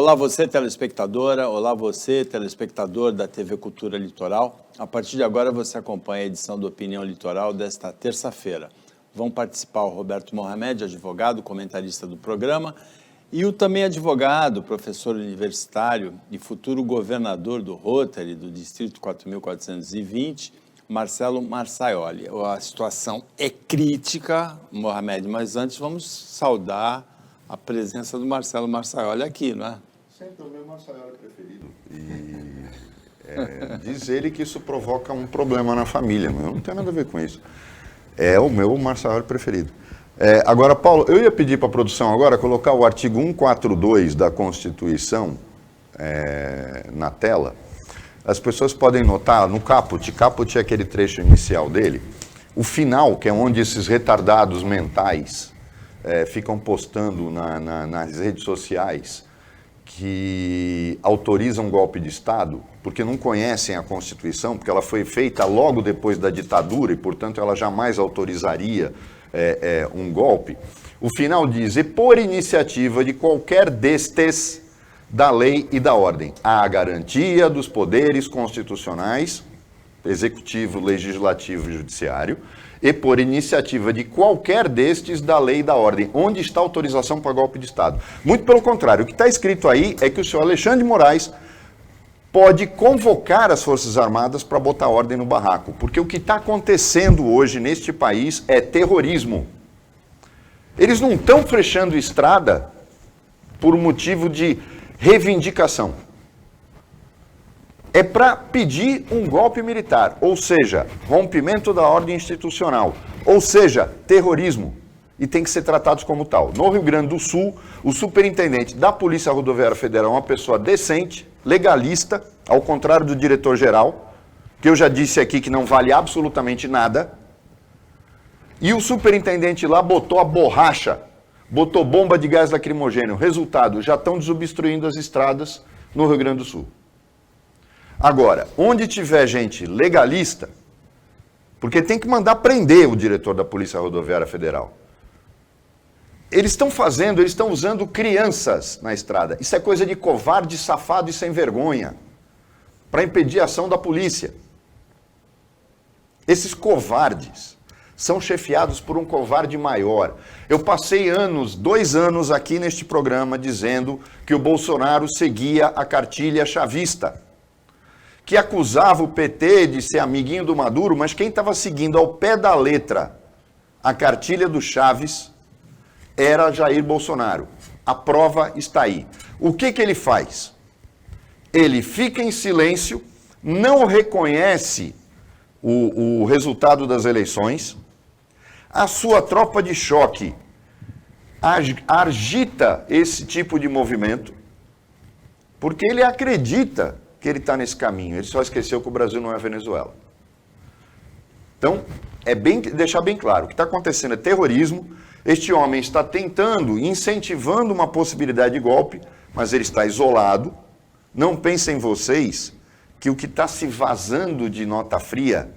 Olá você, telespectadora, olá você, telespectador da TV Cultura Litoral. A partir de agora você acompanha a edição do Opinião Litoral desta terça-feira. Vão participar o Roberto Mohamed, advogado, comentarista do programa, e o também advogado, professor universitário e futuro governador do Rotary, do Distrito 4.420, Marcelo Marçaioli. A situação é crítica, Mohamed, mas antes vamos saudar a presença do Marcelo Marçaioli aqui, não é? Sempre o meu Marçaioli preferido. E diz ele que isso provoca um problema na família, mas eu não tenho nada a ver com isso. É o meu Marçaioli preferido. Agora, Paulo, eu ia pedir para a produção agora colocar o artigo 142 da Constituição na tela. As pessoas podem notar no caput é aquele trecho inicial dele, o final, que é onde esses retardados mentais ficam postando nas redes sociais que autorizam golpe de Estado, porque não conhecem a Constituição, porque ela foi feita logo depois da ditadura e, portanto, ela jamais autorizaria um golpe. O final diz, e por iniciativa de qualquer destes da lei e da ordem, há a garantia dos poderes constitucionais, executivo, legislativo e judiciário, e por iniciativa de qualquer destes da lei e da ordem. Onde está a autorização para golpe de Estado? Muito pelo contrário, o que está escrito aí é que o senhor Alexandre de Moraes pode convocar as Forças Armadas para botar ordem no barraco, porque o que está acontecendo hoje neste país é terrorismo. Eles não estão fechando estrada por motivo de reivindicação. É para pedir um golpe militar, ou seja, rompimento da ordem institucional, ou seja, terrorismo, e tem que ser tratados como tal. No Rio Grande do Sul, o superintendente da Polícia Rodoviária Federal é uma pessoa decente, legalista, ao contrário do diretor-geral, que eu já disse aqui que não vale absolutamente nada, e o superintendente lá botou a borracha, botou bomba de gás lacrimogêneo. Resultado, já estão desobstruindo as estradas no Rio Grande do Sul. Agora, onde tiver gente legalista, porque tem que mandar prender o diretor da Polícia Rodoviária Federal. Eles estão usando crianças na estrada. Isso é coisa de covarde, safado e sem vergonha, para impedir a ação da polícia. Esses covardes são chefiados por um covarde maior. Eu passei 2 anos aqui neste programa dizendo que o Bolsonaro seguia a cartilha chavista, que acusava o PT de ser amiguinho do Maduro, mas quem estava seguindo ao pé da letra a cartilha do Chaves era Jair Bolsonaro. A prova está aí. O que ele faz? Ele fica em silêncio, não reconhece o resultado das eleições, a sua tropa de choque agita esse tipo de movimento, porque ele acredita que ele está nesse caminho. Ele só esqueceu que o Brasil não é Venezuela. Então, deixar bem claro, o que está acontecendo é terrorismo. Este homem está tentando, incentivando uma possibilidade de golpe, mas ele está isolado. Não pensem vocês que o que está se vazando de nota fria,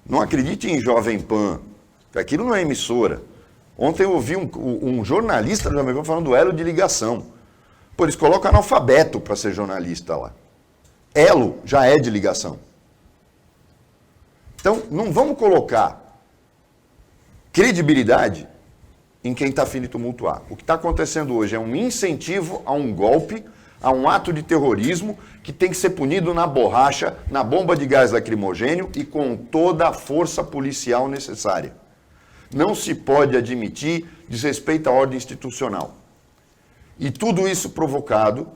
não acredite em Jovem Pan, que aquilo não é emissora. Ontem eu ouvi um jornalista do Jovem Pan falando do elo de ligação. Pô, eles colocam analfabeto para ser jornalista lá. Elo já é de ligação. Então, não vamos colocar credibilidade em quem está afim de tumultuar. O que está acontecendo hoje é um incentivo a um golpe, a um ato de terrorismo que tem que ser punido na borracha, na bomba de gás lacrimogênio e com toda a força policial necessária. Não se pode admitir desrespeito à ordem institucional. E tudo isso provocado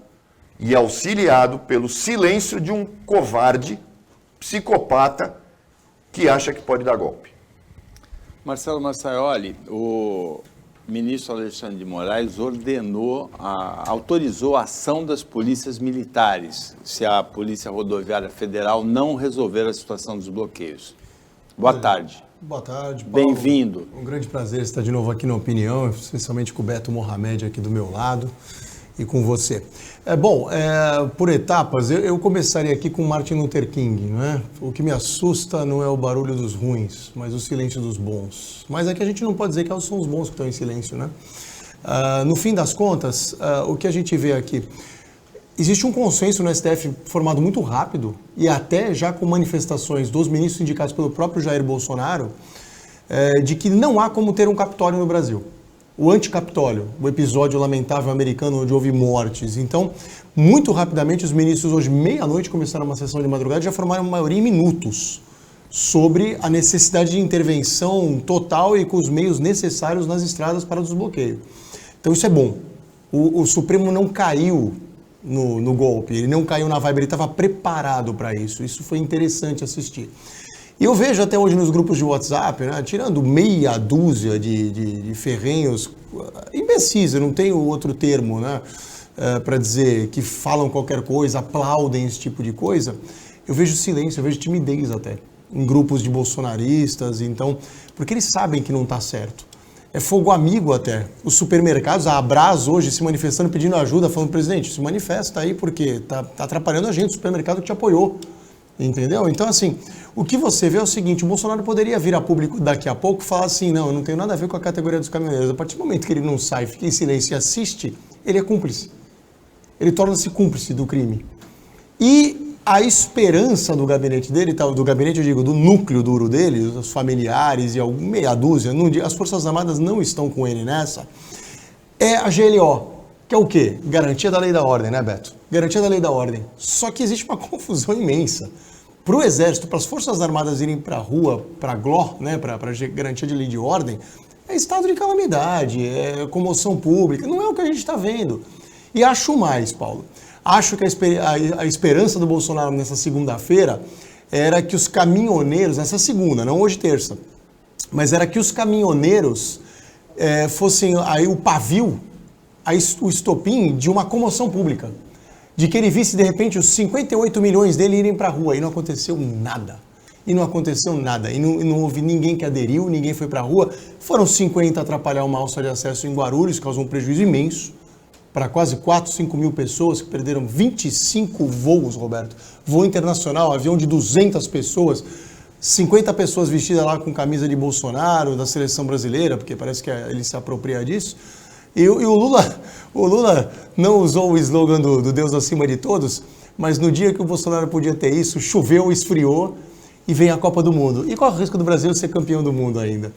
e auxiliado pelo silêncio de um covarde, psicopata, que acha que pode dar golpe. Marcelo Marçaioli, o ministro Alexandre de Moraes autorizou a ação das polícias militares se a Polícia Rodoviária Federal não resolver a situação dos bloqueios. Boa tarde. Boa tarde, Paulo. Bem-vindo. Um grande prazer estar de novo aqui na Opinião, especialmente com o Beto Mohamed aqui do meu lado e com você. Por etapas, eu começaria aqui com Martin Luther King, não é? O que me assusta não é o barulho dos ruins, mas o silêncio dos bons. Mas é que a gente não pode dizer que são os bons que estão em silêncio, né? No fim das contas, o que a gente vê aqui, existe um consenso no STF formado muito rápido e até já com manifestações dos ministros indicados pelo próprio Jair Bolsonaro, de que não há como ter um Capitólio no Brasil. O anticapitólio, o episódio lamentável americano onde houve mortes. Então, muito rapidamente, os ministros hoje, meia-noite, começaram uma sessão de madrugada e já formaram uma maioria em minutos sobre a necessidade de intervenção total e com os meios necessários nas estradas para o desbloqueio. Então, isso é bom. O Supremo não caiu no golpe, ele não caiu na vibe, ele estava preparado para isso. Isso foi interessante assistir. E eu vejo até hoje nos grupos de WhatsApp, né, tirando meia dúzia de ferrenhos, imbecis, eu não tenho outro termo, né, para dizer que falam qualquer coisa, aplaudem esse tipo de coisa, eu vejo silêncio, eu vejo timidez até, em grupos de bolsonaristas, então, porque eles sabem que não está certo. É fogo amigo até. Os supermercados, a Abras hoje se manifestando, pedindo ajuda, falando, presidente, se manifesta aí porque está atrapalhando a gente, o supermercado que te apoiou. Entendeu? Então, assim, o que você vê é o seguinte, o Bolsonaro poderia vir a público daqui a pouco e falar assim, não, eu não tenho nada a ver com a categoria dos caminhoneiros. A partir do momento que ele não sai, fica em silêncio e assiste, ele é cúmplice. Ele torna-se cúmplice do crime. E a esperança do gabinete dele, do gabinete, eu digo, do núcleo duro dele, os familiares e meia dúzia, as Forças Armadas não estão com ele nessa, é a GLO. Que é o quê? Garantia da lei e da ordem, né, Beto? Garantia da lei e da ordem. Só que existe uma confusão imensa. Para o Exército, para as Forças Armadas irem para a rua, para a GLO, né, para garantia de lei e de ordem, é estado de calamidade, é comoção pública, não é o que a gente está vendo. E acho mais, Paulo, acho que a esperança do Bolsonaro nessa segunda-feira era que os caminhoneiros, nessa segunda, não hoje terça, mas era que os caminhoneiros fossem aí o pavio, o estopim de uma comoção pública, de que ele visse de repente os 58 milhões dele irem para a rua, e não aconteceu nada. E não aconteceu nada, e não houve ninguém que aderiu, ninguém foi para a rua. Foram 50 atrapalhar uma alça de acesso em Guarulhos, causou um prejuízo imenso para quase 4, 5 mil pessoas que perderam 25 voos, Roberto. Voo internacional, avião de 200 pessoas, 50 pessoas vestidas lá com camisa de Bolsonaro, da seleção brasileira, porque parece que ele se apropria disso. E o Lula não usou o slogan do Deus acima de todos, mas no dia que o Bolsonaro podia ter isso, choveu, esfriou e vem a Copa do Mundo. E qual é o risco do Brasil ser campeão do mundo ainda?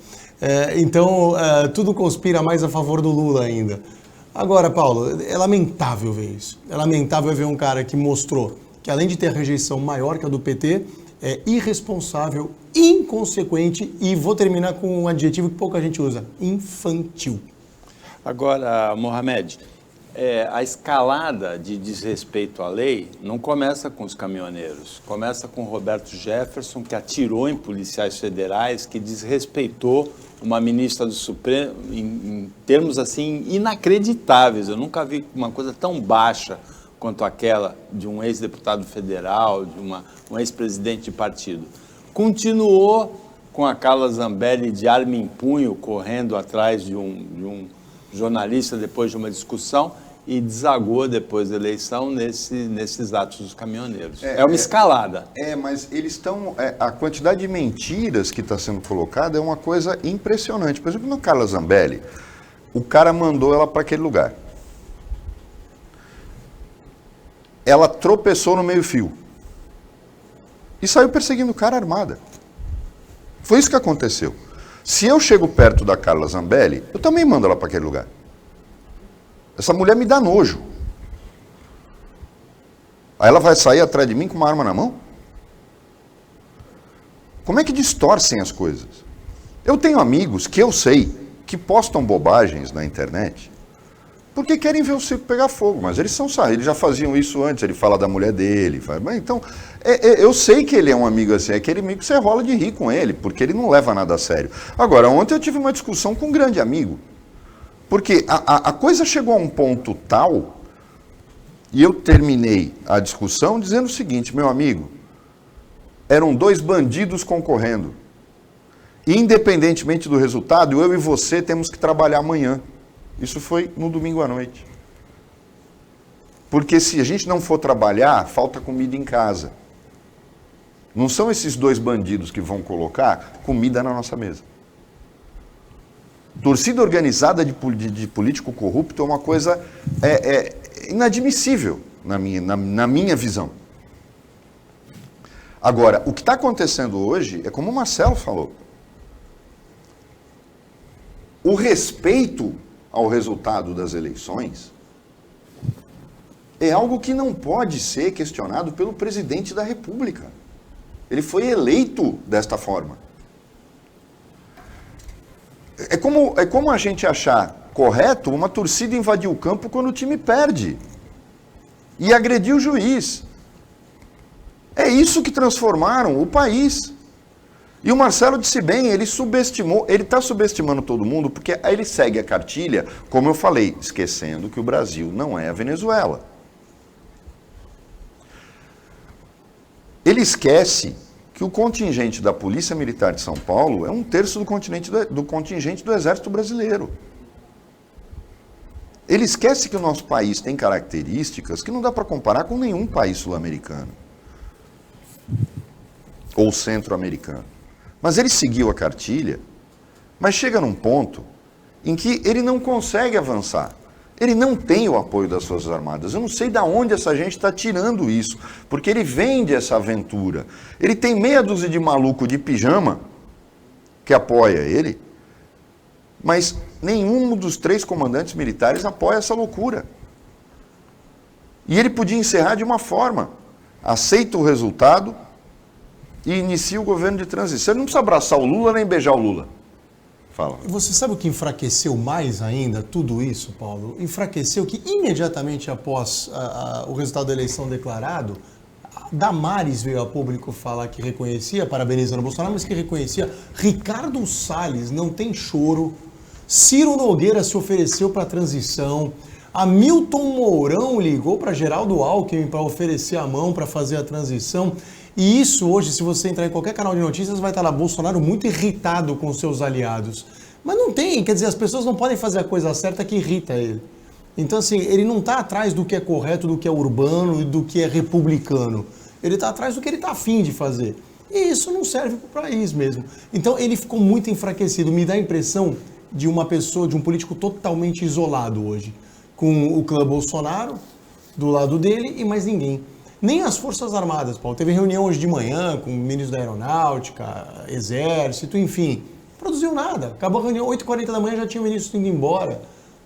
Então, tudo conspira mais a favor do Lula ainda. Agora, Paulo, é lamentável ver isso. É lamentável ver um cara que mostrou que, além de ter a rejeição maior que a do PT, é irresponsável, inconsequente e vou terminar com um adjetivo que pouca gente usa, infantil. Agora, Mohamed, a escalada de desrespeito à lei não começa com os caminhoneiros, começa com Roberto Jefferson, que atirou em policiais federais, que desrespeitou uma ministra do Supremo em termos assim inacreditáveis. Eu nunca vi uma coisa tão baixa quanto aquela de um ex-deputado federal, de um ex-presidente de partido. Continuou com a Carla Zambelli de arma em punho, correndo atrás de um jornalista depois de uma discussão e desagou depois da eleição nesses atos dos caminhoneiros. É uma escalada. Mas eles estão... a quantidade de mentiras que está sendo colocada é uma coisa impressionante. Por exemplo, no Carla Zambelli, o cara mandou ela para aquele lugar. Ela tropeçou no meio-fio e saiu perseguindo o cara armada. Foi isso que aconteceu. Se eu chego perto da Carla Zambelli, eu também mando ela para aquele lugar. Essa mulher me dá nojo. Aí ela vai sair atrás de mim com uma arma na mão? Como é que distorcem as coisas? Eu tenho amigos que eu sei que postam bobagens na internet porque querem ver o circo pegar fogo, mas eles já faziam isso antes, ele fala da mulher dele. Então, eu sei que ele é um amigo assim, é aquele amigo que você rola de rir com ele, porque ele não leva nada a sério. Agora, ontem eu tive uma discussão com um grande amigo, porque a coisa chegou a um ponto tal, e eu terminei a discussão dizendo o seguinte, meu amigo, eram 2 bandidos concorrendo, e independentemente do resultado, eu e você temos que trabalhar amanhã. Isso foi no domingo à noite. Porque se a gente não for trabalhar, falta comida em casa. Não são esses 2 bandidos que vão colocar comida na nossa mesa. Torcida organizada de político corrupto é uma coisa inadmissível na minha visão. Agora, o que está acontecendo hoje é como o Marcelo falou. O respeito ao resultado das eleições é algo que não pode ser questionado pelo presidente da República. Ele foi eleito desta forma. É como a gente achar correto uma torcida invadir o campo quando o time perde e agredir o juiz. É isso que transformaram o país. E o Marcelo disse bem, ele está subestimando todo mundo, porque aí ele segue a cartilha, como eu falei, esquecendo que o Brasil não é a Venezuela. Ele esquece que o contingente da Polícia Militar de São Paulo é 1/3 do contingente do Exército Brasileiro. Ele esquece que o nosso país tem características que não dá para comparar com nenhum país sul-americano ou centro-americano. Mas ele seguiu a cartilha, mas chega num ponto em que ele não consegue avançar. Ele não tem o apoio das Forças Armadas. Eu não sei de onde essa gente está tirando isso, porque ele vende essa aventura. Ele tem meia dúzia de maluco de pijama que apoia ele, mas nenhum dos 3 comandantes militares apoia essa loucura. E ele podia encerrar de uma forma: aceita o resultado e inicia o governo de transição. Ele não precisa abraçar o Lula nem beijar o Lula. Fala. Você sabe o que enfraqueceu mais ainda tudo isso, Paulo? Enfraqueceu que imediatamente após o resultado da eleição declarado, Damares veio a público falar que reconhecia, parabenizando o Bolsonaro, mas que reconhecia. Ricardo Salles, não tem choro. Ciro Nogueira se ofereceu para a transição. Hamilton Mourão ligou para Geraldo Alckmin para oferecer a mão para fazer a transição. E isso hoje, se você entrar em qualquer canal de notícias, vai estar lá, Bolsonaro muito irritado com seus aliados. Mas não tem, quer dizer, as pessoas não podem fazer a coisa certa que irrita ele. Então, assim, ele não está atrás do que é correto, do que é urbano e do que é republicano. Ele está atrás do que ele está afim de fazer. E isso não serve para o país mesmo. Então, ele ficou muito enfraquecido. Me dá a impressão de uma pessoa, de um político totalmente isolado hoje. Com o clã Bolsonaro do lado dele e mais ninguém. Nem as Forças Armadas, Paulo. Teve reunião hoje de manhã com o ministro da Aeronáutica, Exército, enfim. Não produziu nada. Acabou a reunião, 8h40 da manhã já tinha o ministro indo embora.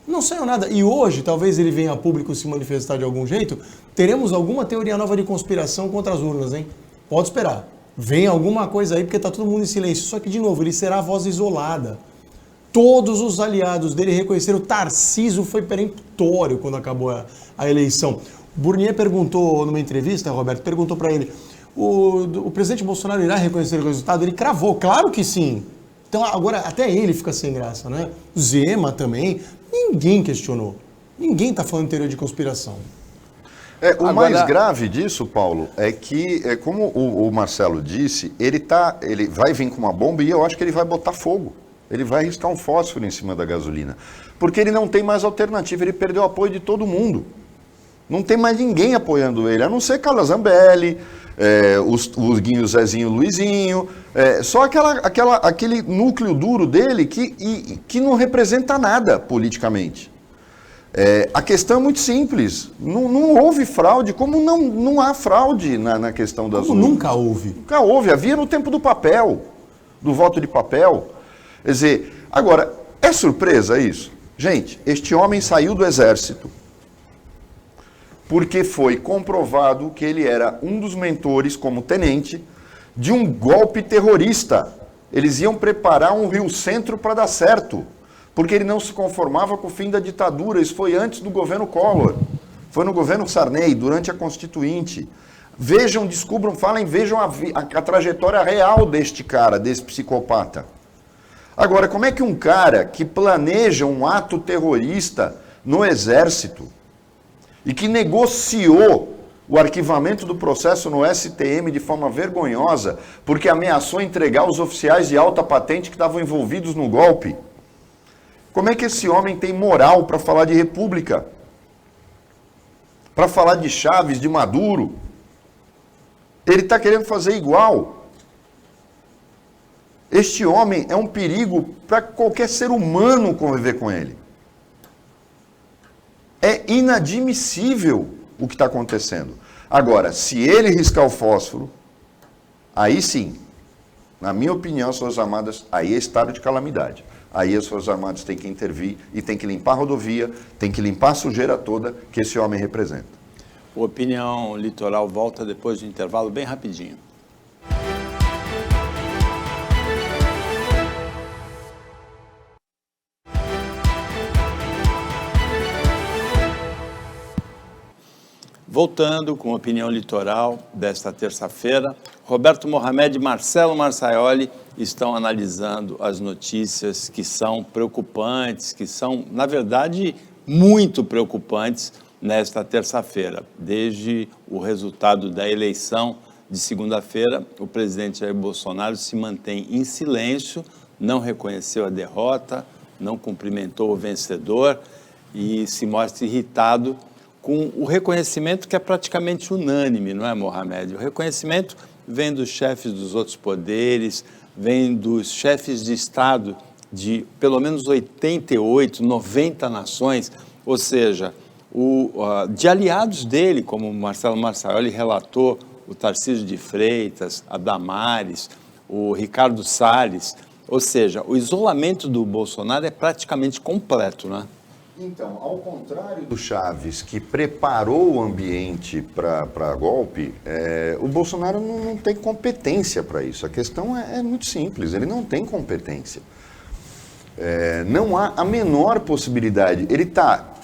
Não saiu nada. E hoje, talvez ele venha a público se manifestar de algum jeito, teremos alguma teoria nova de conspiração contra as urnas, hein? Pode esperar. Vem alguma coisa aí, porque está todo mundo em silêncio. Só que, de novo, ele será a voz isolada. Todos os aliados dele reconheceram. O Tarcísio foi peremptório quando acabou a eleição. Burnier perguntou numa entrevista, Roberto, perguntou para ele, o presidente Bolsonaro irá reconhecer o resultado? Ele cravou, claro que sim. Então agora até ele fica sem graça, né? Zema também, ninguém questionou. Ninguém está falando de teoria de conspiração. O mais grave disso, Paulo, é que, como o Marcelo disse, ele vai vir com uma bomba e eu acho que ele vai botar fogo. Ele vai riscar um fósforo em cima da gasolina. Porque ele não tem mais alternativa, ele perdeu o apoio de todo mundo. Não tem mais ninguém apoiando ele, a não ser Carla Zambelli, o Guinho, Zezinho, Luizinho, só aquele núcleo duro dele que não representa nada politicamente. A questão é muito simples, não houve fraude, como não há fraude na questão das urnas. Nunca houve. Nunca houve, havia no tempo do papel, do voto de papel. Quer dizer, agora, é surpresa isso? Gente, este homem saiu do Exército porque foi comprovado que ele era um dos mentores, como tenente, de um golpe terrorista. Eles iam preparar um Rio Centro para dar certo, porque ele não se conformava com o fim da ditadura. Isso foi antes do governo Collor, foi no governo Sarney, durante a Constituinte. Vejam, descubram, falem, vejam a trajetória real deste cara, desse psicopata. Agora, como é que um cara que planeja um ato terrorista no Exército e que negociou o arquivamento do processo no STM de forma vergonhosa, porque ameaçou entregar os oficiais de alta patente que estavam envolvidos no golpe, como é que esse homem tem moral para falar de república? Para falar de Chaves, de Maduro? Ele está querendo fazer igual. Este homem é um perigo para qualquer ser humano conviver com ele. É inadmissível o que está acontecendo. Agora, se ele riscar o fósforo, aí sim, na minha opinião, as Forças Armadas, aí é estado de calamidade. Aí as Forças Armadas têm que intervir e têm que limpar a rodovia, têm que limpar a sujeira toda que esse homem representa. O Opinião Litoral volta depois do intervalo, bem rapidinho. Voltando com a Opinião Litoral desta terça-feira, Roberto Mohamed e Marcelo Marçaioli estão analisando as notícias que são preocupantes, que são, na verdade, muito preocupantes nesta terça-feira. Desde o resultado da eleição de segunda-feira, o presidente Jair Bolsonaro se mantém em silêncio, não reconheceu a derrota, não cumprimentou o vencedor e se mostra irritado com o reconhecimento que é praticamente unânime, não é, Mohamed? O reconhecimento vem dos chefes dos outros poderes, vem dos chefes de Estado de pelo menos 88, 90 nações, ou seja, de aliados dele, como o Marcelo Marçaioli relatou, o Tarcísio de Freitas, a Damares, o Ricardo Salles, ou seja, o isolamento do Bolsonaro é praticamente completo, né? Então, ao contrário do Chaves, que preparou o ambiente para golpe, o Bolsonaro não tem competência para isso. A questão é muito simples, ele não tem competência. Não há a menor possibilidade. Ele está,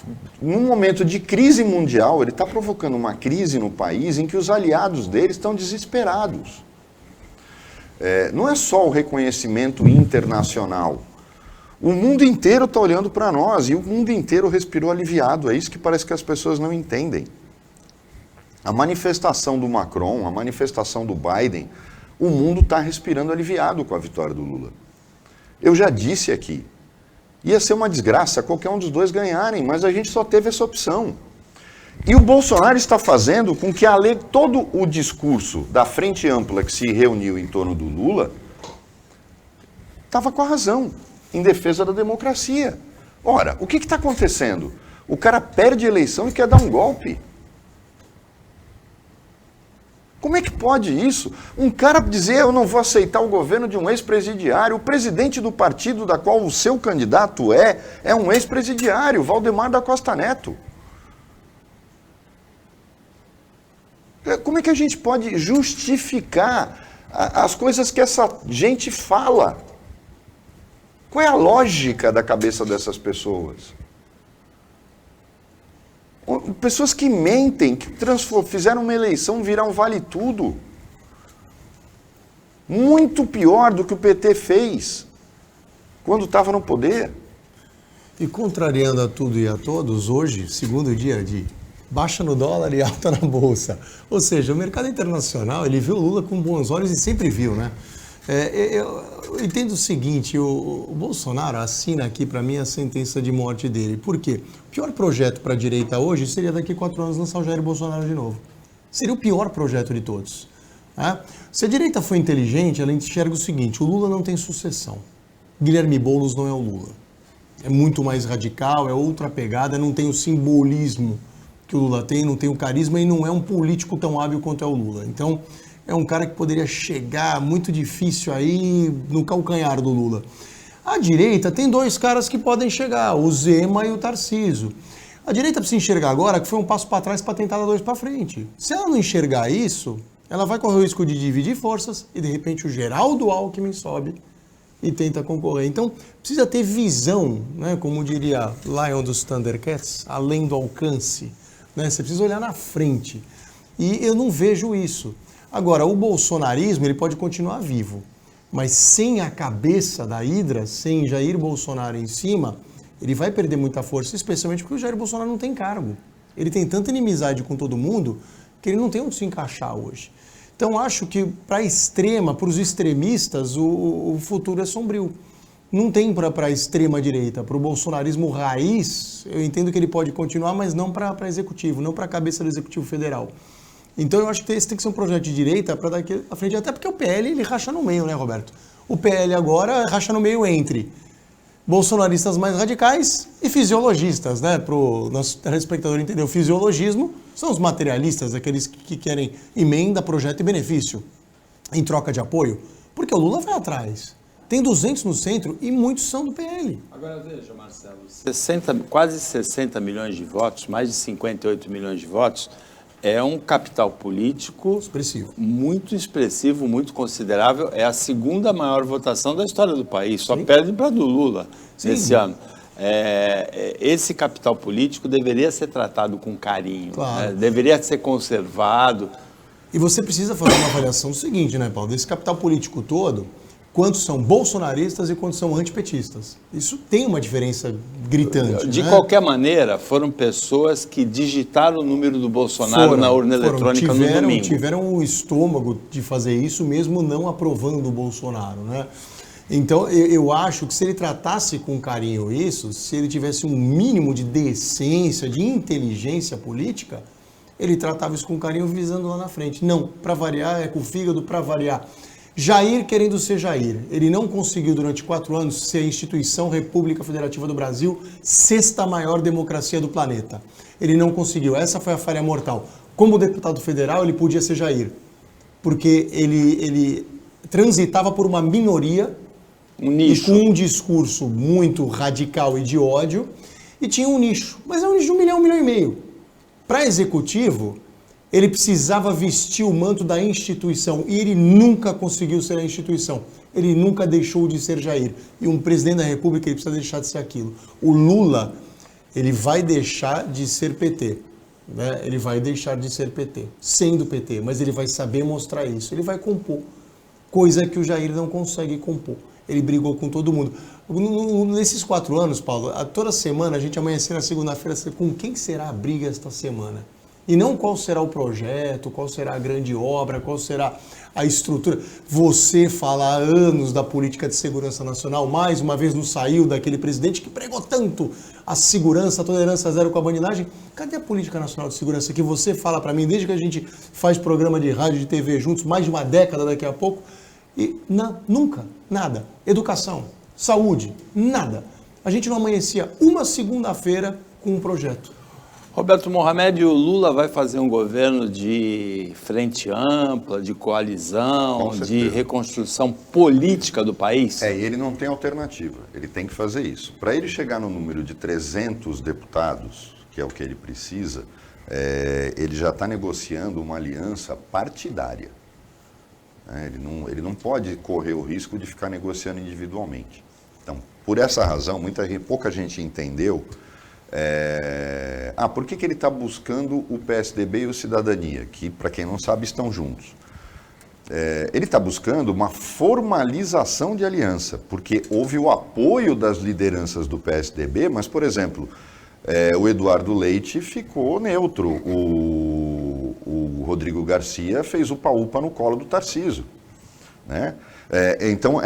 num momento de crise mundial, ele está provocando uma crise no país em que os aliados dele estão desesperados. Não é só o reconhecimento internacional. O mundo inteiro está olhando para nós e o mundo inteiro respirou aliviado. É isso que parece que as pessoas não entendem. A manifestação do Macron, a manifestação do Biden, o mundo está respirando aliviado com a vitória do Lula. Eu já disse aqui, ia ser uma desgraça qualquer um dos dois ganharem, mas a gente só teve essa opção. E o Bolsonaro está fazendo com que todo o discurso da frente ampla que se reuniu em torno do Lula estava com a razão, em defesa da democracia. Ora, o que está acontecendo? O cara perde a eleição e quer dar um golpe. Como é que pode isso? Um cara dizer, eu não vou aceitar o governo de um ex-presidiário, o presidente do partido da qual o seu candidato é um ex-presidiário, Valdemar da Costa Neto. Como é que a gente pode justificar as coisas que essa gente fala? Qual é a lógica da cabeça dessas pessoas? Pessoas que mentem, que fizeram uma eleição virar um vale-tudo. Muito pior do que o PT fez quando estava no poder. E contrariando a tudo e a todos, hoje, segundo dia de baixa no dólar e alta na bolsa. Ou seja, o mercado internacional, ele viu o Lula com bons olhos e sempre viu, né? Eu entendo o seguinte, o Bolsonaro assina aqui para mim a sentença de morte dele. Por quê? O pior projeto para a direita hoje seria daqui a 4 anos lançar o Jair Bolsonaro de novo. Seria o pior projeto de todos. Né? Se a direita for inteligente, ela enxerga o seguinte, o Lula não tem sucessão. Guilherme Boulos não é o Lula. É muito mais radical, é outra pegada, não tem o simbolismo que o Lula tem, não tem o carisma e não é um político tão hábil quanto é o Lula. Então, é um cara que poderia chegar muito difícil aí no calcanhar do Lula. A direita tem 2 caras que podem chegar, o Zema e o Tarcísio. A direita precisa enxergar agora que foi um passo para trás para tentar dar 2 para frente. Se ela não enxergar isso, ela vai correr o risco de dividir forças e de repente o Geraldo Alckmin sobe e tenta concorrer. Então, precisa ter visão, né? Como diria Lion dos Thundercats, além do alcance. Né? Você precisa olhar na frente. E eu não vejo isso. Agora, o bolsonarismo ele pode continuar vivo, mas sem a cabeça da hidra, sem Jair Bolsonaro em cima, ele vai perder muita força, especialmente porque o Jair Bolsonaro não tem cargo. Ele tem tanta inimizade com todo mundo que ele não tem onde se encaixar hoje. Então, acho que para a extrema, para os extremistas, o futuro é sombrio. Não tem para a extrema-direita, para o bolsonarismo raiz, eu entendo que ele pode continuar, mas não para executivo, não para a cabeça do Executivo Federal. Então eu acho que esse tem que ser um projeto de direita para daqui à frente, até porque o PL ele racha no meio, né, Roberto? O PL agora racha no meio entre bolsonaristas mais radicais e fisiologistas, né? Para o nosso telespectador entender, o fisiologismo são os materialistas, aqueles que querem emenda, projeto e benefício em troca de apoio, porque o Lula vai atrás. Tem 200 no centro e muitos são do PL. Agora veja, Marcelo, quase 60 milhões de votos, mais de 58 milhões de votos, é um capital político expressivo, muito considerável. É a segunda maior votação da história do país, só perde para a do Lula nesse ano. Esse capital político deveria ser tratado com carinho, claro, né? Deveria ser conservado. E você precisa fazer uma avaliação do seguinte, né, Paulo? Desse capital político todo, quantos são bolsonaristas e quantos são antipetistas? Isso tem uma diferença gritante. De né? qualquer maneira, foram pessoas que digitaram o número do Bolsonaro na urna eletrônica no domingo. Tiveram o estômago de fazer isso, mesmo não aprovando o Bolsonaro, né? Então, eu acho que se ele tratasse com carinho isso, se ele tivesse um mínimo de decência, de inteligência política, ele tratava isso com carinho visando lá na frente. Não, para variar, é com o fígado, para variar. Jair querendo ser Jair. Ele não conseguiu durante 4 anos ser a instituição República Federativa do Brasil, 6ª maior democracia do planeta. Ele não conseguiu. Essa foi a falha mortal. Como deputado federal, ele podia ser Jair, porque ele transitava por uma minoria um nicho. E com um discurso muito radical e de ódio, e tinha um nicho. Mas é um nicho de 1 milhão, 1,5 milhão. Para executivo, ele precisava vestir o manto da instituição e ele nunca conseguiu ser a instituição. Ele nunca deixou de ser Jair. E um presidente da República, ele precisa deixar de ser aquilo. O Lula, ele vai deixar de ser PT. Né? Ele vai deixar de ser PT, sendo PT, mas ele vai saber mostrar isso. Ele vai compor, coisa que o Jair não consegue compor. Ele brigou com todo mundo. Nesses 4 anos, Paulo, toda semana a gente amanhecer na segunda-feira com quem será a briga esta semana. E não qual será o projeto, qual será a grande obra, qual será a estrutura. Você fala há anos da política de segurança nacional, mais uma vez não saiu daquele presidente que pregou tanto a segurança, a tolerância zero com a bandidagem. Cadê a política nacional de segurança que você fala para mim desde que a gente faz programa de rádio e de TV juntos, mais de uma década daqui a pouco? E nunca, nada. Educação, saúde, nada. A gente não amanhecia uma segunda-feira com um projeto. Roberto Mohamed, o Lula vai fazer um governo de frente ampla, de coalizão, de reconstrução política do país? Ele não tem alternativa, ele tem que fazer isso. Para ele chegar no número de 300 deputados, que é o que ele precisa, ele já está negociando uma aliança partidária. Ele não pode correr o risco de ficar negociando individualmente. Então, por essa razão, pouca gente entendeu por que ele está buscando o PSDB e o Cidadania, que, para quem não sabe, estão juntos. Ele está buscando uma formalização de aliança, porque houve o apoio das lideranças do PSDB, mas, por exemplo, o Eduardo Leite ficou neutro, o Rodrigo Garcia fez o upa-upa no colo do Tarcísio, né? Então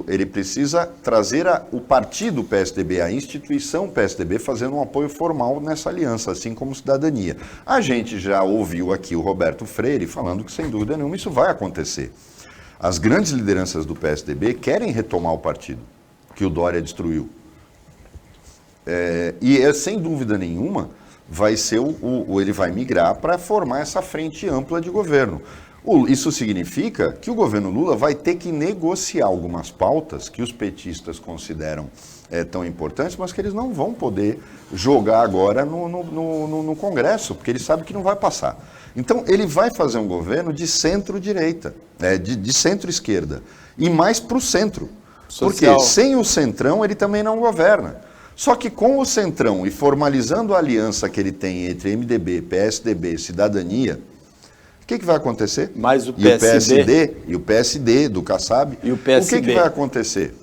ele precisa trazer o partido PSDB, a instituição PSDB, fazendo um apoio formal nessa aliança, assim como Cidadania. A gente já ouviu aqui o Roberto Freire falando que, sem dúvida nenhuma, isso vai acontecer. As grandes lideranças do PSDB querem retomar o partido que o Dória destruiu. Sem dúvida nenhuma, vai ser ele vai migrar para formar essa frente ampla de governo. Isso significa que o governo Lula vai ter que negociar algumas pautas que os petistas consideram tão importantes, mas que eles não vão poder jogar agora no Congresso, porque ele sabe que não vai passar. Então, ele vai fazer um governo de centro-direita, de centro-esquerda, e mais para o centro. Porque sem o centrão ele também não governa. Só que com o centrão e formalizando a aliança que ele tem entre MDB, PSDB, Cidadania, o que vai acontecer? Mas o PSD... E o PSD do Kassab. E o PSB. O que vai acontecer?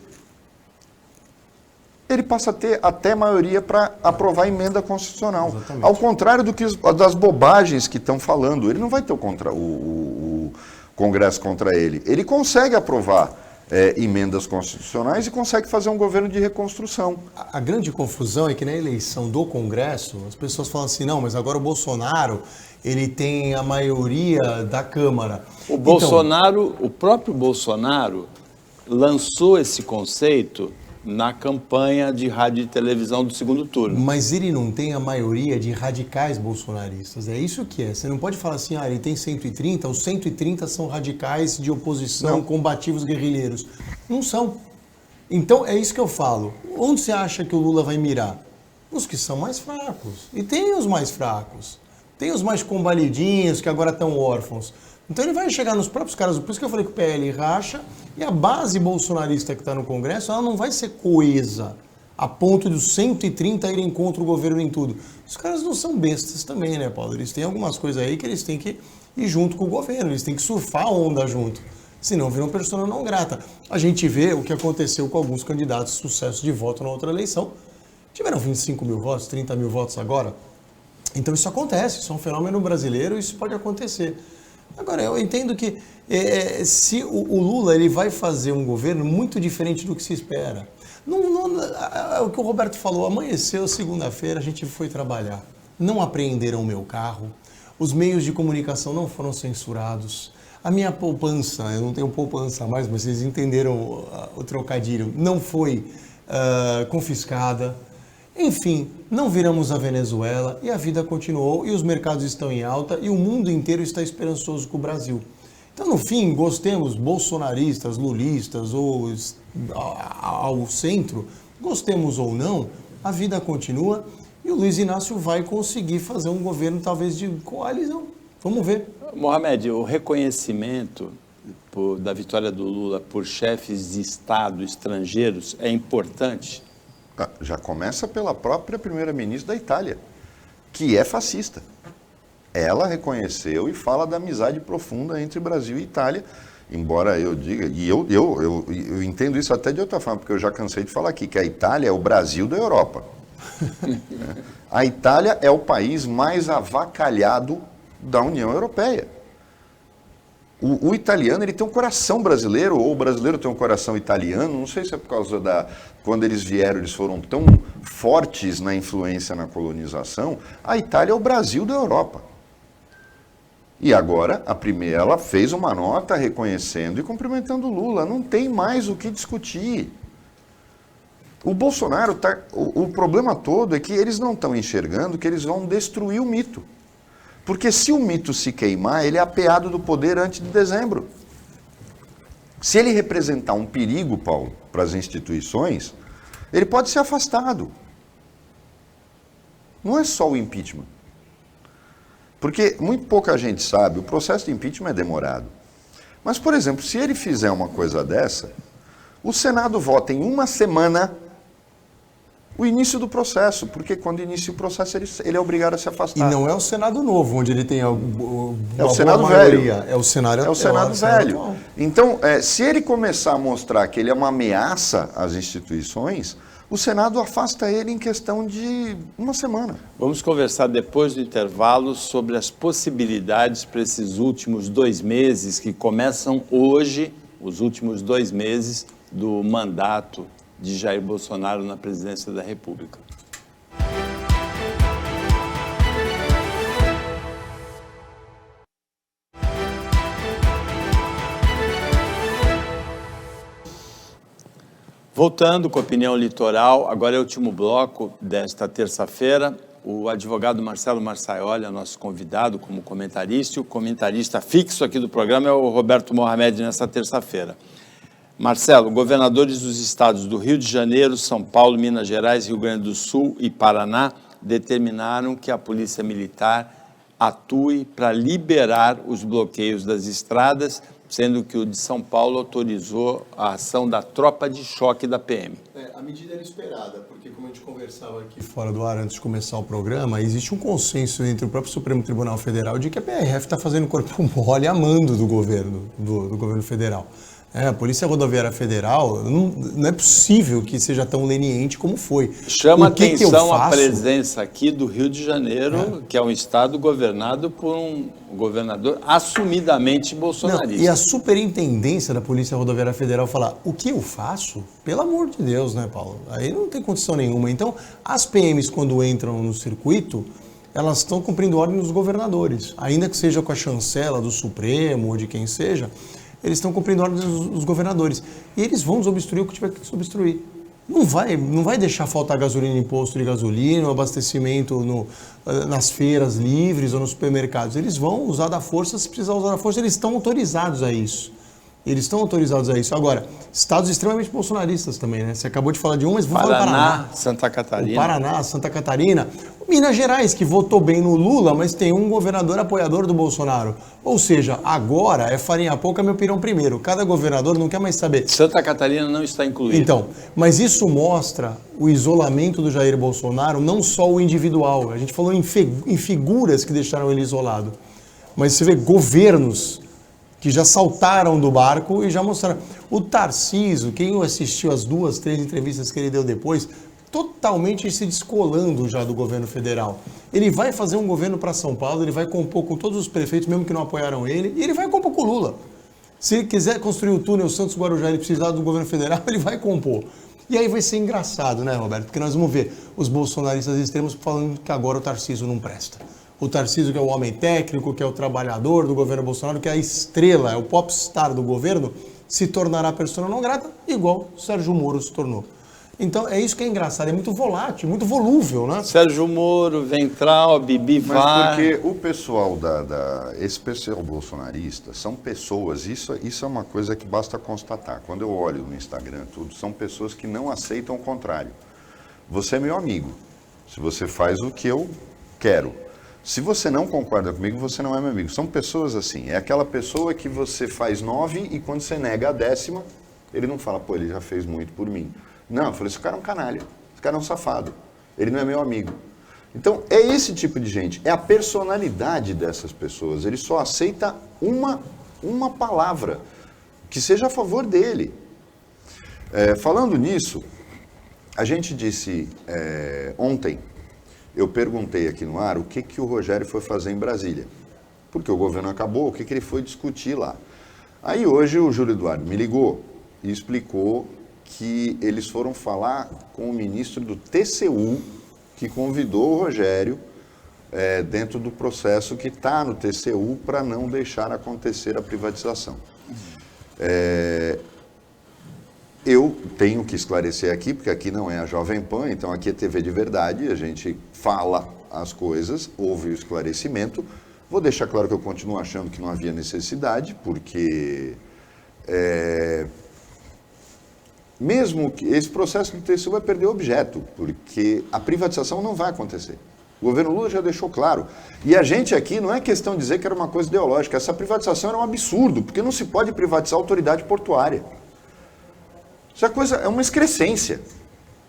Ele passa a ter até maioria para aprovar a emenda constitucional. Exatamente. Ao contrário das bobagens que estão falando. Ele não vai ter o Congresso contra ele. Ele consegue aprovar emendas constitucionais e consegue fazer um governo de reconstrução. A grande confusão é que na eleição do Congresso, as pessoas falam assim, não, mas agora o Bolsonaro, ele tem a maioria da Câmara. O próprio Bolsonaro lançou esse conceito na campanha de rádio e televisão do segundo turno. Mas ele não tem a maioria de radicais bolsonaristas, é isso que é. Você não pode falar assim, ele tem 130, os 130 são radicais de oposição, combativos, guerrilheiros. Não são. Então, é isso que eu falo. Onde você acha que o Lula vai mirar? Os que são mais fracos. E tem os mais fracos. Tem os mais combalidinhos, que agora estão órfãos. Então ele vai chegar nos próprios caras, por isso que eu falei que o PL racha, e a base bolsonarista que está no Congresso, ela não vai ser coesa, a ponto dos 130 irem contra o governo em tudo. Os caras não são bestas também, né, Paulo? Eles têm algumas coisas aí que eles têm que ir junto com o governo, eles têm que surfar a onda junto, senão viram persona não grata. A gente vê o que aconteceu com alguns candidatos de sucesso de voto na outra eleição, tiveram 25 mil votos, 30 mil votos agora. Então isso acontece, isso é um fenômeno brasileiro, isso pode acontecer. Agora, eu entendo que se o Lula ele vai fazer um governo muito diferente do que se espera. O que o Roberto falou, amanheceu segunda-feira, a gente foi trabalhar. Não apreenderam o meu carro, os meios de comunicação não foram censurados, a minha poupança, eu não tenho poupança mais, mas vocês entenderam o trocadilho, não foi confiscada. Enfim, não viramos a Venezuela e a vida continuou e os mercados estão em alta e o mundo inteiro está esperançoso com o Brasil. Então, no fim, gostemos bolsonaristas, lulistas ou ao centro, gostemos ou não, a vida continua e o Luiz Inácio vai conseguir fazer um governo talvez de coalizão. Vamos ver. Mohamed, o reconhecimento da vitória do Lula por chefes de Estado estrangeiros é importante? Já começa pela própria primeira-ministra da Itália, que é fascista. Ela reconheceu e fala da amizade profunda entre Brasil e Itália, embora eu diga, e eu entendo isso até de outra forma, porque eu já cansei de falar aqui, que a Itália é o Brasil da Europa. A Itália é o país mais avacalhado da União Europeia. O italiano ele tem um coração brasileiro, ou o brasileiro tem um coração italiano, não sei se é por causa quando eles vieram, eles foram tão fortes na influência na colonização. A Itália é o Brasil da Europa. E agora, ela fez uma nota reconhecendo e cumprimentando o Lula, não tem mais o que discutir. O Bolsonaro, o problema todo é que eles não estão enxergando que eles vão destruir o mito. Porque se o mito se queimar, ele é apeado do poder antes de dezembro. Se ele representar um perigo, Paulo, para as instituições, ele pode ser afastado. Não é só o impeachment. Porque muito pouca gente sabe, o processo de impeachment é demorado. Mas, por exemplo, se ele fizer uma coisa dessa, o Senado vota em uma semana o início do processo, porque quando inicia o processo ele é obrigado a se afastar. E não é o Senado novo, onde ele tem é o Senado velho. É o Senado velho. Senado então, se ele começar a mostrar que ele é uma ameaça às instituições, o Senado afasta ele em questão de uma semana. Vamos conversar depois do intervalo sobre as possibilidades para esses últimos 2 meses, que começam hoje, os últimos 2 meses do mandato de Jair Bolsonaro na presidência da República. Voltando com a opinião litoral, agora é o último bloco desta terça-feira. O advogado Marcelo Marçaioli é nosso convidado como comentarista. O comentarista fixo aqui do programa é o Roberto Mohamed nesta terça-feira. Marcelo, governadores dos estados do Rio de Janeiro, São Paulo, Minas Gerais, Rio Grande do Sul e Paraná determinaram que a Polícia Militar atue para liberar os bloqueios das estradas, sendo que o de São Paulo autorizou a ação da tropa de choque da PM. A medida era esperada, porque como a gente conversava aqui fora do ar antes de começar o programa, existe um consenso entre o próprio Supremo Tribunal Federal de que a PRF está fazendo corpo mole a mando do governo federal. A Polícia Rodoviária Federal, não é possível que seja tão leniente como foi. Chama atenção a presença aqui do Rio de Janeiro, que é um estado governado por um governador assumidamente bolsonarista. Não, e a superintendência da Polícia Rodoviária Federal falar, o que eu faço? Pelo amor de Deus, né, Paulo? Aí não tem condição nenhuma. Então, as PMs, quando entram no circuito, elas estão cumprindo ordem dos governadores, ainda que seja com a chancela do Supremo ou de quem seja. eles estão cumprindo ordens dos governadores. E eles vão desobstruir o que tiver que desobstruir. Não vai deixar faltar gasolina em posto de gasolina, abastecimento nas feiras livres ou nos supermercados. Eles vão usar da força, se precisar usar da força, eles estão autorizados a isso. Agora, estados extremamente bolsonaristas também, né? Você acabou de falar de um, mas vamos falar do Paraná. Santa Catarina. O Paraná, Santa Catarina. Minas Gerais, que votou bem no Lula, mas tem um governador apoiador do Bolsonaro. Ou seja, agora é farinha pouca, meu pirão primeiro. Cada governador não quer mais saber. Santa Catarina não está incluída. Então, mas isso mostra o isolamento do Jair Bolsonaro, não só o individual. A gente falou em figuras que deixaram ele isolado. Mas você vê governos que já saltaram do barco e já mostraram. O Tarcísio, quem assistiu as 2, 3 entrevistas que ele deu depois, totalmente se descolando já do governo federal. Ele vai fazer um governo para São Paulo, ele vai compor com todos os prefeitos, mesmo que não apoiaram ele, e ele vai compor com o Lula. Se ele quiser construir o túnel Santos-Guarujá, ele precisar do governo federal, ele vai compor. E aí vai ser engraçado, né, Roberto? Porque nós vamos ver os bolsonaristas extremos falando que agora o Tarcísio não presta. O Tarcísio, que é o homem técnico, que é o trabalhador do governo Bolsonaro, que é a estrela, é o popstar do governo, se tornará persona não grata, igual o Sérgio Moro se tornou. Então, é isso que é engraçado, é muito volátil, muito volúvel, né? Sérgio Moro, Ventral, Bibi Mas Var. porque o pessoal esse pessoal bolsonarista são pessoas, isso é uma coisa que basta constatar. Quando eu olho no Instagram, tudo, são pessoas que não aceitam o contrário. Você é meu amigo, se você faz o que eu quero. Se você não concorda comigo, você não é meu amigo. São pessoas assim, é aquela pessoa que você faz 9 e quando você nega a 10ª, ele não fala, pô, ele já fez muito por mim. Não, eu falei, esse cara é um canalha, esse cara é um safado, ele não é meu amigo. Então, é esse tipo de gente, é a personalidade dessas pessoas, ele só aceita uma palavra, que seja a favor dele. Falando nisso, a gente disse ontem, eu perguntei aqui no ar o que o Rogério foi fazer em Brasília, porque o governo acabou, o que ele foi discutir lá. Aí hoje o Júlio Eduardo me ligou e explicou que eles foram falar com o ministro do TCU, que convidou o Rogério dentro do processo que está no TCU para não deixar acontecer a privatização. Eu tenho que esclarecer aqui, porque aqui não é a Jovem Pan, então aqui é TV de verdade, a gente fala as coisas, houve o esclarecimento. Vou deixar claro que eu continuo achando que não havia necessidade, porque mesmo que esse processo do TCU vai perder objeto, porque a privatização não vai acontecer. O governo Lula já deixou claro. E a gente aqui não é questão de dizer que era uma coisa ideológica, essa privatização era um absurdo, porque não se pode privatizar a autoridade portuária. Essa coisa é uma excrescência,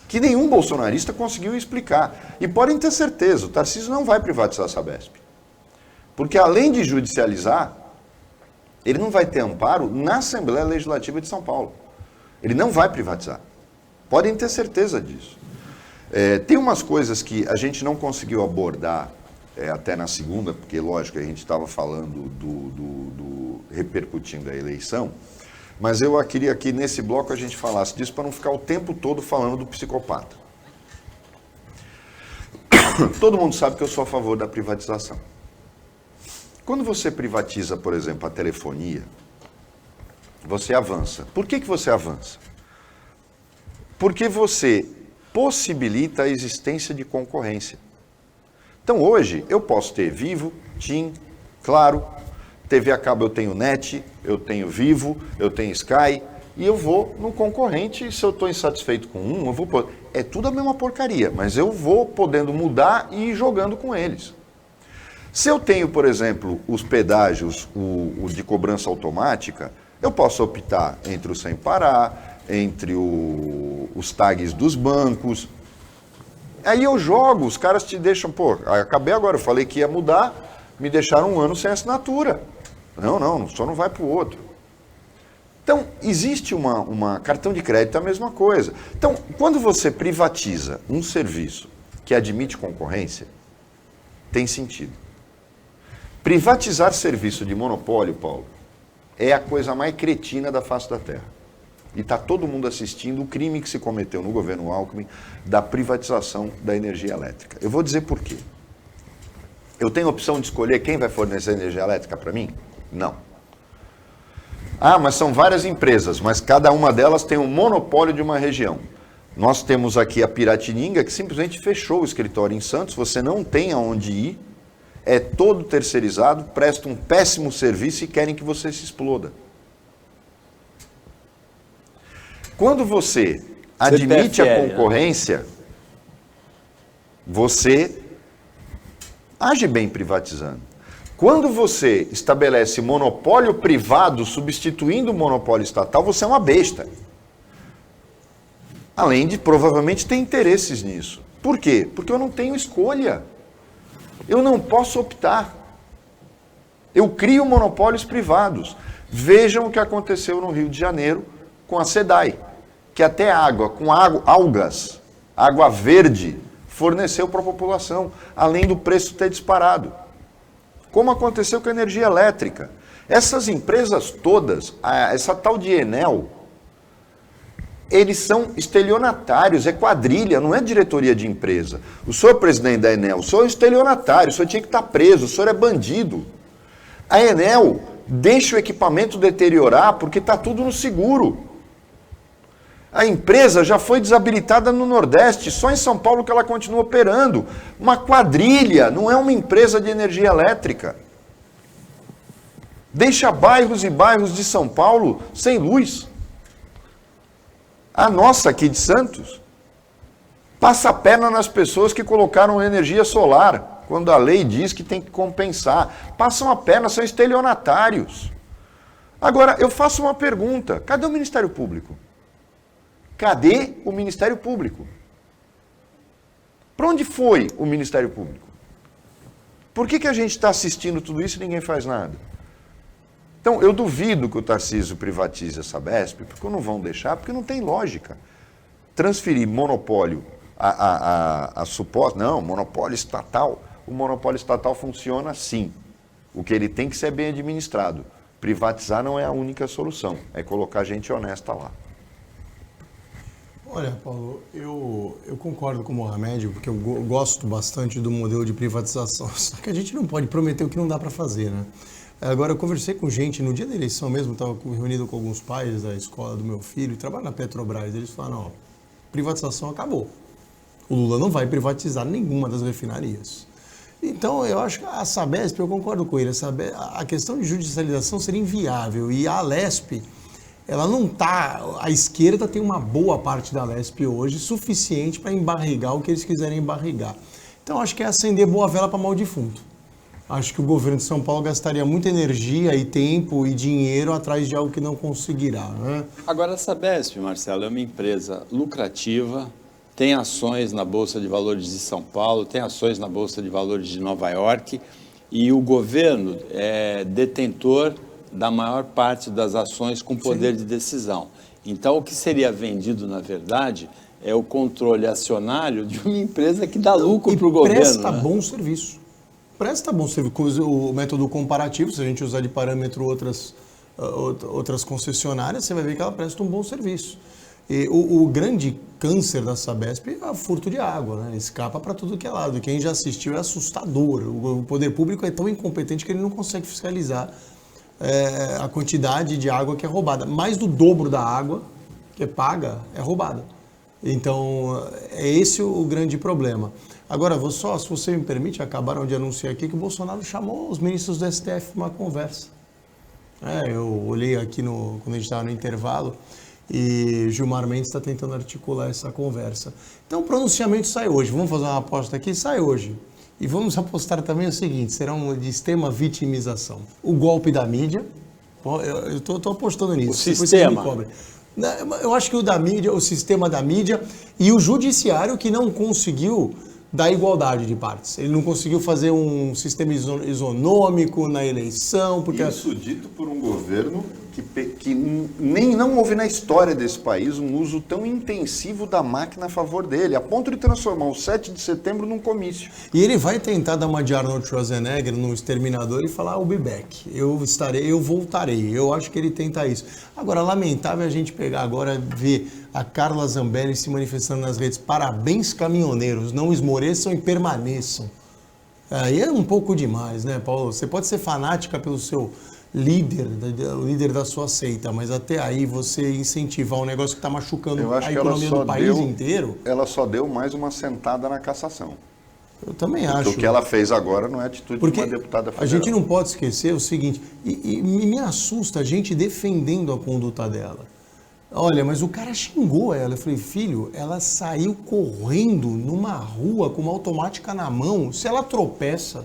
que nenhum bolsonarista conseguiu explicar. E podem ter certeza, o Tarcísio não vai privatizar a Sabesp. Porque além de judicializar, ele não vai ter amparo na Assembleia Legislativa de São Paulo. Ele não vai privatizar. Podem ter certeza disso. Tem umas coisas que a gente não conseguiu abordar até na segunda, porque, lógico, a gente estava falando repercutindo a eleição, mas eu queria que nesse bloco a gente falasse disso para não ficar o tempo todo falando do psicopata. Todo mundo sabe que eu sou a favor da privatização. Quando você privatiza, por exemplo, a telefonia, você avança. Por que você avança? Porque você possibilita a existência de concorrência. Então hoje eu posso ter Vivo, TIM, Claro, TV a cabo eu tenho NET, eu tenho Vivo, eu tenho Sky, e eu vou no concorrente, e se eu estou insatisfeito com um, eu vou... É tudo a mesma porcaria, mas eu vou podendo mudar e ir jogando com eles. Se eu tenho, por exemplo, os pedágios, o de cobrança automática, eu posso optar entre o Sem Parar, entre os tags dos bancos. Aí eu jogo, os caras te deixam, pô, acabei agora, eu falei que ia mudar, me deixaram 1 ano sem assinatura. Não, só não vai para o outro. Então, existe uma cartão de crédito, é a mesma coisa. Então, quando você privatiza um serviço que admite concorrência, tem sentido. Privatizar serviço de monopólio, Paulo, é a coisa mais cretina da face da Terra. E está todo mundo assistindo o crime que se cometeu no governo Alckmin da privatização da energia elétrica. Eu vou dizer por quê. Eu tenho a opção de escolher quem vai fornecer energia elétrica para mim? Não. Ah, mas são várias empresas, mas cada uma delas tem um monopólio de uma região. Nós temos aqui a Piratininga, que simplesmente fechou o escritório em Santos, você não tem aonde ir, é todo terceirizado, presta um péssimo serviço e querem que você se exploda. Quando você admite a concorrência, você age bem privatizando. Quando você estabelece monopólio privado substituindo o monopólio estatal, você é uma besta. Além de provavelmente ter interesses nisso. Por quê? Porque eu não tenho escolha. Eu não posso optar. Eu crio monopólios privados. Vejam o que aconteceu no Rio de Janeiro com a SEDAI, que até algas, água verde, forneceu para a população, além do preço ter disparado. Como aconteceu com a energia elétrica. Essas empresas todas, essa tal de Enel, eles são estelionatários, é quadrilha, não é diretoria de empresa. O senhor presidente da Enel, o senhor é estelionatário, o senhor tinha que estar preso, o senhor é bandido. A Enel deixa o equipamento deteriorar porque está tudo no seguro. A empresa já foi desabilitada no Nordeste, só em São Paulo que ela continua operando. Uma quadrilha, não é uma empresa de energia elétrica. Deixa bairros e bairros de São Paulo sem luz. A nossa aqui de Santos passa a perna nas pessoas que colocaram energia solar, quando a lei diz que tem que compensar. Passam a perna, são estelionatários. Agora, eu faço uma pergunta. Cadê o Ministério Público? Cadê o Ministério Público? Para onde foi o Ministério Público? Por que a gente está assistindo tudo isso e ninguém faz nada? Então, eu duvido que o Tarcísio privatize a Sabesp, porque não vão deixar, porque não tem lógica. Transferir monopólio a suposto... Não, monopólio estatal. O monopólio estatal funciona assim. O que ele tem que ser bem administrado. Privatizar não é a única solução. É colocar gente honesta lá. Olha, Paulo, eu concordo com o Mohamed, porque eu gosto bastante do modelo de privatização. Só que a gente não pode prometer o que não dá para fazer, né? Agora, eu conversei com gente, no dia da eleição mesmo, estava reunido com alguns pais da escola do meu filho, trabalha na Petrobras, eles falaram, ó, privatização acabou. O Lula não vai privatizar nenhuma das refinarias. Então, eu acho que a Sabesp, eu concordo com ele, a questão de judicialização seria inviável, e a Alesp, ela não está... A esquerda tem uma boa parte da Alesp hoje, suficiente para embarrigar o que eles quiserem embarrigar. Então, acho que é acender boa vela para mal defunto. Acho que o governo de São Paulo gastaria muita energia e tempo e dinheiro atrás de algo que não conseguirá, né? Agora, a Sabesp, Marcelo, é uma empresa lucrativa, tem ações na Bolsa de Valores de São Paulo, tem ações na Bolsa de Valores de Nova York, e o governo é detentor da maior parte das ações com poder de decisão. Então, o que seria vendido, na verdade, é o controle acionário de uma empresa que dá lucro para o governo. Presta bom serviço. Presta bom serviço. O método comparativo, se a gente usar de parâmetro outras concessionárias, você vai ver que ela presta um bom serviço. E o grande câncer da Sabesp é o furto de água, né? Escapa para tudo que é lado. Quem já assistiu é assustador. O poder público é tão incompetente que ele não consegue fiscalizar a quantidade de água que é roubada. Mais do dobro da água que é paga é roubada. Então, é esse o grande problema. Agora, se você me permite, acabaram de anunciar aqui que o Bolsonaro chamou os ministros do STF para uma conversa. Eu olhei aqui quando a gente estava no intervalo e Gilmar Mendes está tentando articular essa conversa. Então, o pronunciamento sai hoje. Vamos fazer uma aposta aqui? Sai hoje. E vamos apostar também o seguinte, será de extrema vitimização. O golpe da mídia, eu estou apostando nisso. O sistema. Eu acho que o sistema da mídia e o judiciário que não conseguiu dar igualdade de partes. Ele não conseguiu fazer um sistema isonômico na eleição. Porque... Isso dito por um governo que nem não houve na história desse país um uso tão intensivo da máquina a favor dele, a ponto de transformar o 7 de setembro num comício. E ele vai tentar dar uma de Arnold Schwarzenegger no Exterminador e falar, I'll be back, eu voltarei. Eu acho que ele tenta isso. Agora, lamentável a gente pegar agora, ver a Carla Zambelli se manifestando nas redes, parabéns caminhoneiros, não esmoreçam e permaneçam. Aí é um pouco demais, né, Paulo? Você pode ser fanática pelo seu líder da sua seita, mas até aí você incentivar um negócio que está machucando Eu acho a que ela economia só do país deu- inteiro, Ela só deu mais uma sentada na cassação. eu também Porque acho. o que ela fez agora não é atitude Porque de uma deputada federal. a gente não pode esquecer o seguinte, e me assusta a gente defendendo a conduta dela. Olha, mas o cara xingou ela. Eu falei, filho, ela saiu correndo numa rua com uma automática na mão. Se ela tropeça,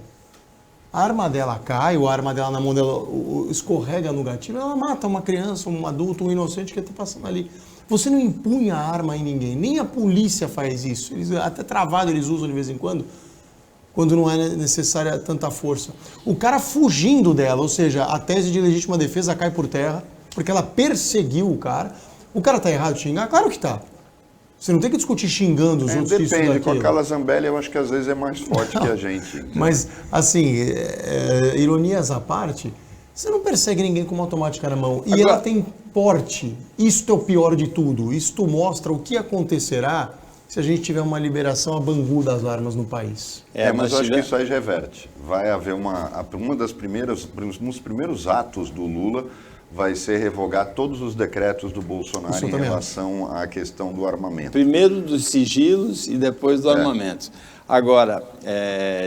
a arma dela cai, ou a arma dela na mão dela escorrega no gatilho, ela mata uma criança, um adulto, um inocente que está passando ali. Você não empunha a arma em ninguém, nem a polícia faz isso. Até travado eles usam de vez em quando não é necessária tanta força. O cara fugindo dela, ou seja, a tese de legítima defesa cai por terra, porque ela perseguiu o cara. O cara tá errado de xingar? Claro que tá. Você não tem que discutir xingando os outros que isso Depende, com daquilo. a Carla Zambelli eu acho que às vezes é mais forte que a gente. entendeu? Mas, assim, ironias à parte, você não persegue ninguém com uma automática na mão. E Agora- ela tem porte. Isto é o pior de tudo. Isto mostra o que acontecerá se a gente tiver uma liberação a Bangu das armas no país. Mas eu acho que tiver- isso aí reverte. Vai haver um dos primeiros atos do Lula vai ser revogar todos os decretos do Bolsonaro Isso eu em também relação à questão do armamento. Primeiro dos sigilos e depois do armamento. Agora,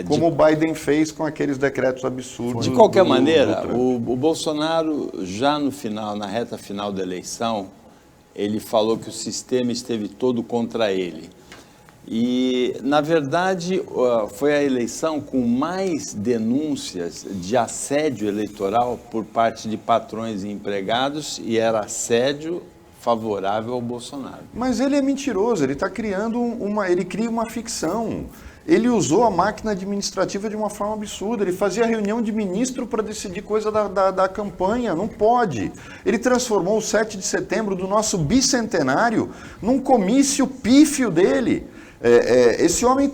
Como o Biden fez com aqueles decretos absurdos. de qualquer do maneira, Trump. o Bolsonaro, já no final, na reta final da eleição, ele falou que o sistema esteve todo contra ele. E, na verdade, foi a eleição com mais denúncias de assédio eleitoral por parte de patrões e empregados, e era assédio favorável ao Bolsonaro. Mas ele é mentiroso, ele está criando ele cria uma ficção. Ele usou a máquina administrativa de uma forma absurda, ele fazia reunião de ministro para decidir coisa da campanha, não pode. Ele transformou o 7 de setembro do nosso bicentenário num comício pífio dele. Esse homem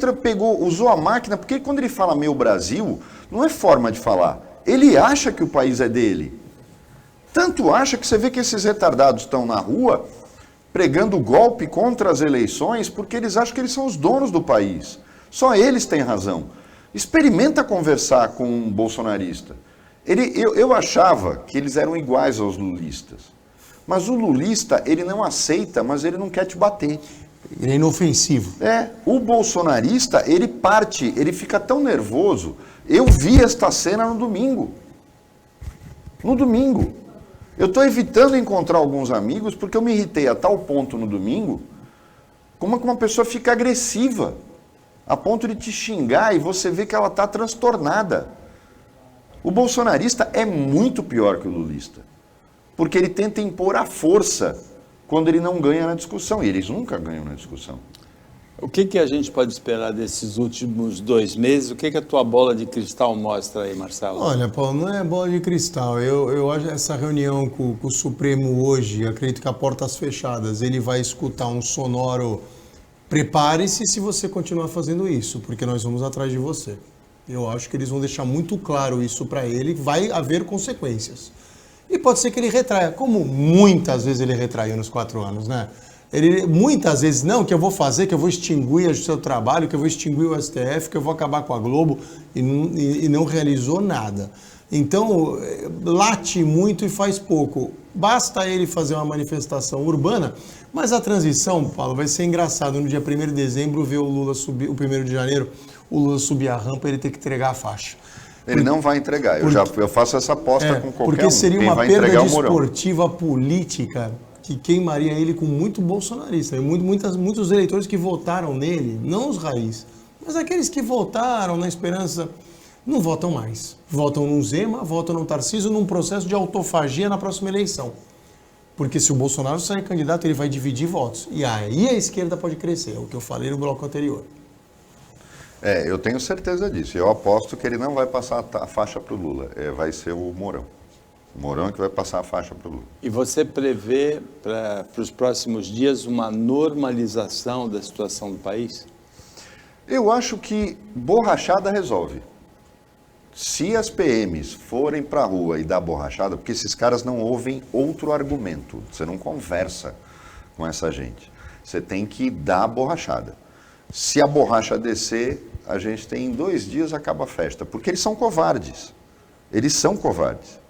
usou a máquina, porque quando ele fala meu Brasil, não é forma de falar, ele acha que o país é dele. Tanto acha que você vê que esses retardados estão na rua pregando golpe contra as eleições porque eles acham que eles são os donos do país. Só eles têm razão. Experimenta conversar com um bolsonarista. Eu achava que eles eram iguais aos lulistas. Mas o lulista, ele não aceita, mas ele não quer te bater. Ele é inofensivo. O bolsonarista, ele fica tão nervoso. Eu vi esta cena no domingo. No domingo. Eu estou evitando encontrar alguns amigos porque eu me irritei a tal ponto no domingo, como que uma pessoa fica agressiva, a ponto de te xingar e você vê que ela está transtornada. O bolsonarista é muito pior que o lulista, porque ele tenta impor a força quando ele não ganha na discussão, e eles nunca ganham na discussão. O que a gente pode esperar desses últimos 2 meses? O que a tua bola de cristal mostra aí, Marcelo? Olha, Paulo, não é bola de cristal. Eu acho essa reunião com o Supremo hoje, acredito que a portas fechadas, ele vai escutar um sonoro. Prepare-se se você continuar fazendo isso, porque nós vamos atrás de você. Eu acho que eles vão deixar muito claro isso para ele, vai haver consequências. E pode ser que ele retraia, como muitas vezes ele retraiu nos 4 anos, né? Ele muitas vezes, não, que eu vou fazer, que eu vou extinguir o seu trabalho, que eu vou extinguir o STF, que eu vou acabar com a Globo, e não realizou nada. Então, late muito e faz pouco. Basta ele fazer uma manifestação urbana, mas a transição, Paulo, vai ser engraçado. No dia 1º de dezembro, ver o Lula subir, o 1º de janeiro, o Lula subir a rampa e ele ter que entregar a faixa. Ele não vai entregar, eu faço essa aposta com qualquer porque seria Quem uma vai perda entregar é o Mourão. desportiva política que queimaria ele com muito bolsonarista. E muitos eleitores que votaram nele, não os raiz, mas aqueles que votaram na esperança, não votam mais. Votam no Zema, votam no Tarcísio, num processo de autofagia na próxima eleição. Porque se o Bolsonaro sair candidato, ele vai dividir votos. E aí a esquerda pode crescer, é o que eu falei no bloco anterior. Eu tenho certeza disso. Eu aposto que ele não vai passar a faixa para o Lula. Vai ser o Mourão. O Mourão é que vai passar a faixa para o Lula. E você prevê para os próximos dias uma normalização da situação do país? Eu acho que borrachada resolve. Se as PMs forem para a rua e dar borrachada, porque esses caras não ouvem outro argumento. Você não conversa com essa gente. Você tem que dar a borrachada. Se a borracha descer, a gente tem em 2 dias acaba a festa. Porque eles são covardes. Eles são covardes.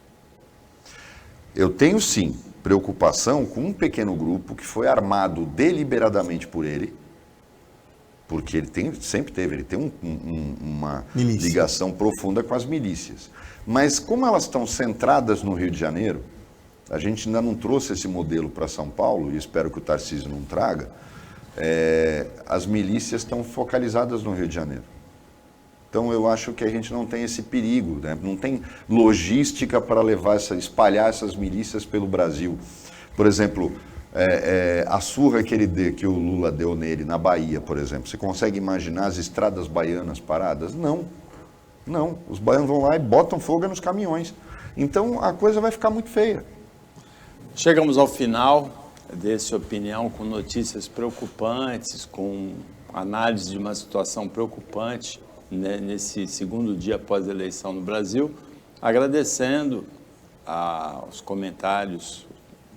Eu tenho sim preocupação com um pequeno grupo que foi armado deliberadamente por ele, porque sempre teve uma Milícia. ligação profunda com as milícias. Mas como elas estão centradas no Rio de Janeiro, a gente ainda não trouxe esse modelo para São Paulo, e espero que o Tarcísio não traga, as milícias estão focalizadas no Rio de Janeiro. Então eu acho que a gente não tem esse perigo, né? Não tem logística para espalhar essas milícias pelo Brasil. Por exemplo, a surra que o Lula deu nele na Bahia, por exemplo. Você consegue imaginar as estradas baianas paradas? Não. Não. Os baianos vão lá e botam fogo nos caminhões. Então a coisa vai ficar muito feia. Chegamos ao final desse Opinião com notícias preocupantes, com análise de uma situação preocupante, né, nesse segundo dia após a eleição no Brasil, agradecendo aos comentários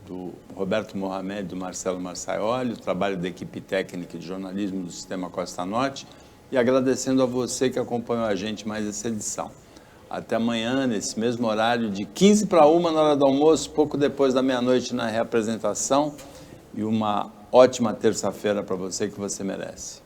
do Roberto Mohamed e do Marcelo Marçaioli, o trabalho da equipe técnica de jornalismo do Sistema Costa Norte, e agradecendo a você que acompanhou a gente mais essa edição. Até amanhã, nesse mesmo horário, de 15 para 1 na hora do almoço, pouco depois da meia-noite na reapresentação, e uma ótima terça-feira para você que você merece.